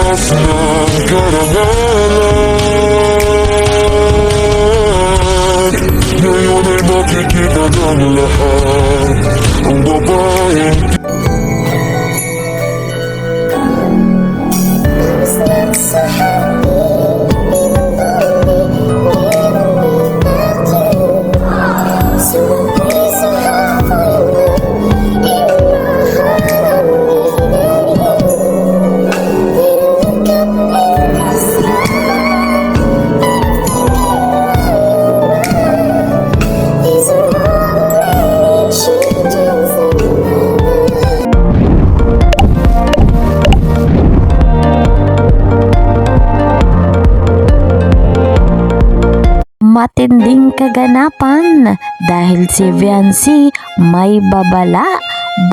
bakas ng karangalan. Ngayon ay makikita ng lahat ang babaeng matinding kaganapan dahil si Viancy may babala.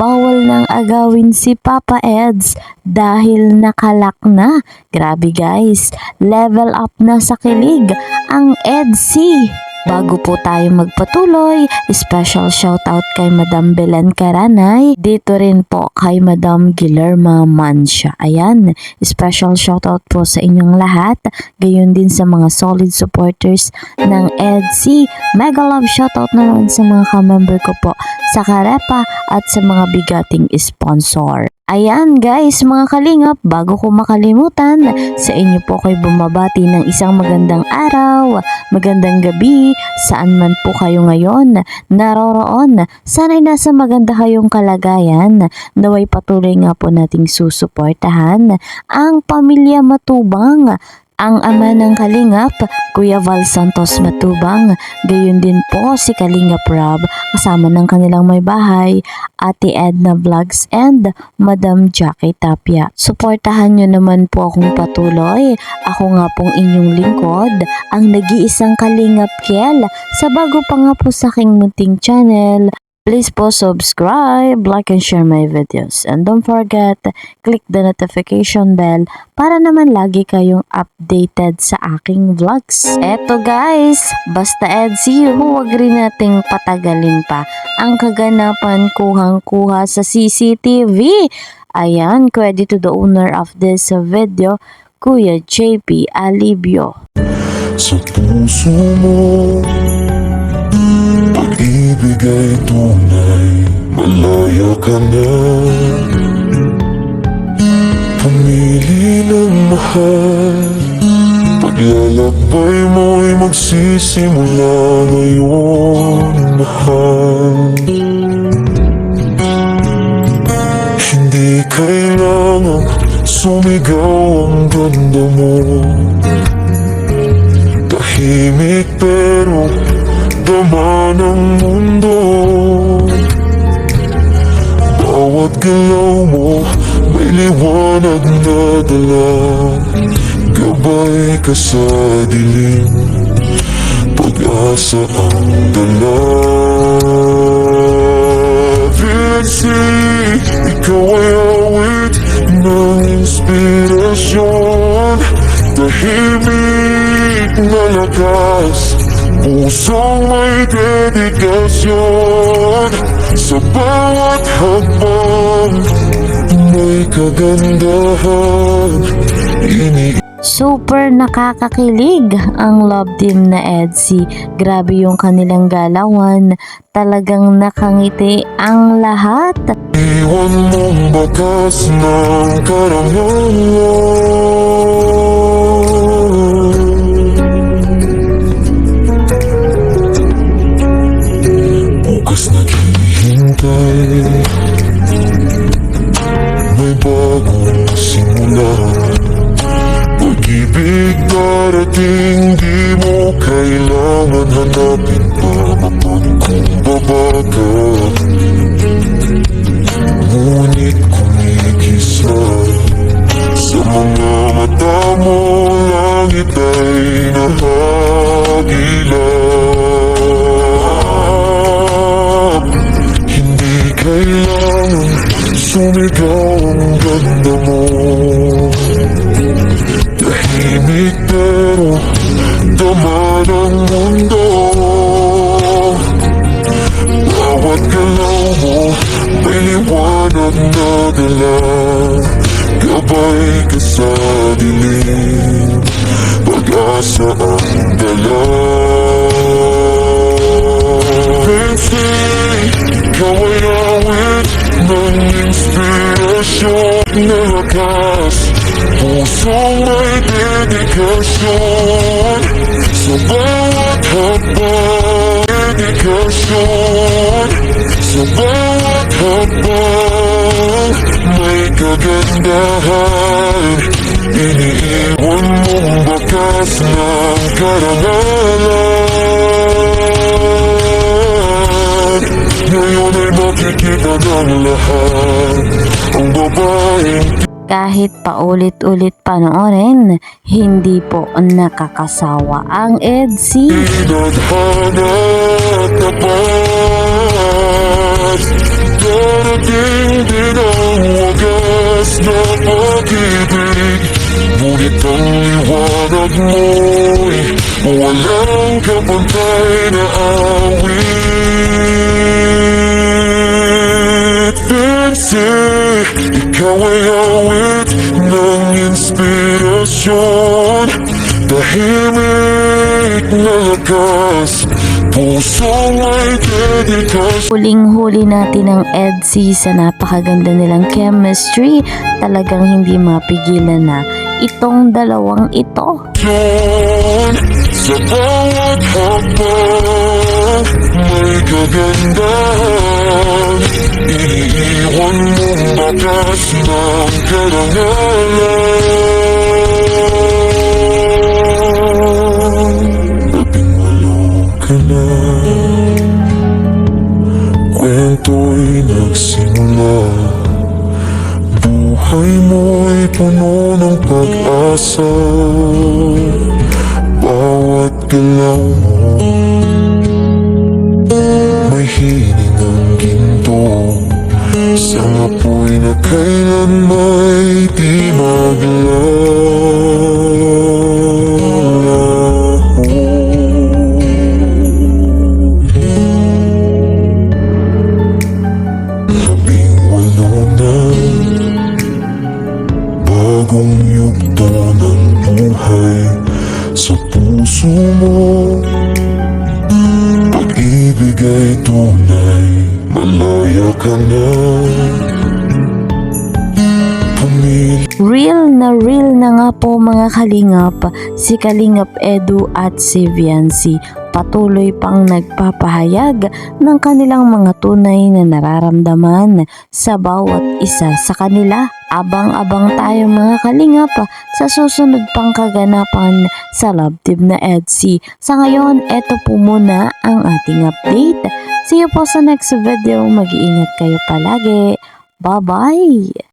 Bawal nang agawin si Papa Eds dahil nakalak na. Grabe guys, level up na sa kilig ang Edsy. Bago po tayo magpatuloy, special shoutout kay Madam Belen Caranay. Dito rin po kay Madam Guillerma Mancia. Ayan, special shoutout po sa inyong lahat. Gayon din sa mga solid supporters ng Edsy. Mega love shoutout naman sa mga ka-member ko po sa Karepa at sa mga bigating sponsor. Ayan guys, mga kalingap, bago ko makalimutan, sa inyo po ko'y bumabati ng isang magandang araw, magandang gabi, saan man po kayo ngayon naroroon. Sana'y nasa maganda kayong kalagayan, naway patuloy nga po nating susuportahan ang pamilya Matubang. Ang ama ng Kalingap, Kuya Val Santos Matubang, gayon din po si Kalingap Rob kasama ng kanilang may bahay, Ate Edna Vlogs and Madam Jackie Tapia. Suportahan nyo naman po akong patuloy. Ako nga pong inyong lingkod, ang nag-iisang Kalingap Kiel. Sa bago pa nga po sa aking munting channel, please po subscribe, like and share my videos. And don't forget, click the notification bell para naman lagi kayong updated sa aking vlogs. Eto guys, basta Edsy, huwag rin nating patagalin pa ang kaganapan kuhang-kuha sa CCTV. Ayan, credit to the owner of this video, Kuya JP Alibio. sa puso mo. Pag-ibig ay tunay, malaya ka na. Pumili ng mahal, paglalakbay mo'y magsisimula ngayon, mahal. Hindi kailangan sumigaw ang ganda mo. Tahimik pero dama ng mundo. Bawat galaw mo may liwanag na dala. Gabay ka sa dilim, pag-asa ang dala. Vinci, ikaw ay awit ng inspirasyon. Tahimik na lakas, pusong may dedikasyon. Sa bawat hakbang may kagandahan. Super nakakakilig ang love team na Edsy. Grabe yung kanilang galawan. Talagang nakangiti ang lahat. Iwan mong bakas ng karangalan. Bukas naghihintay, may bagong simula. Pag-ibig darating, di mo kailangan hanapin pa mapagkumbaba ka. Ngunit kumikisay sa mga mata mo, langit ay nahagilap. Hindi kailangan sumigaw ang ganda mo. Tahimik pero dama ng mundo. Bawat Tumambay ka sa dilim, pag-asa ang dala. Fancy, ikaw ay awit ng inspirasyon na lakas, pusong may dedikasyon. Sa bawat habang dedikasyon, sa bawat habang may kagandahan, iniiwan mong bakas ng karangalan. Ngayon ay makikita ng lahat ang babaeng Kahit paulit-ulit panoorin, hindi po nakakasawa ang EDSI. tinadhana at tapat. Darating din ang wagas na pag-ibig, ngunit ang liwanag mo'y walang kapantay na awit. Fancy, ikaw ay awit ng inspirasyon, tahimik na lakas, pusong may dedikasyon. Huling-huli natin ang EDSI sa napakaganda nilang chemistry. Talagang hindi mapigilan na itong dalawang ito. Sa bawat habang may kagandahan, iniiwan mong bakas ng karangalan. 18 ka na, kwento'y nagsimula, buhay mo'y puno ng pag-asa. Bawat galaw mo may hiling ng ginto, sa apoy na kailan may di maglaho. Labing-walo na, bagong yugto ng buhay sa puso mo. Pag-ibig ay tunay, malaya ka na. Real na nga po mga kalingap, si Kalingap Edu at si Viancy patuloy pang nagpapahayag ng kanilang mga tunay na nararamdaman sa bawat isa sa kanila. Abang-abang tayo mga kalingap sa susunod pang kaganapan sa Love Team na EDSI. Sa ngayon, eto po muna ang ating update. See you po sa next video. Mag-iingat kayo palagi. Bye-bye!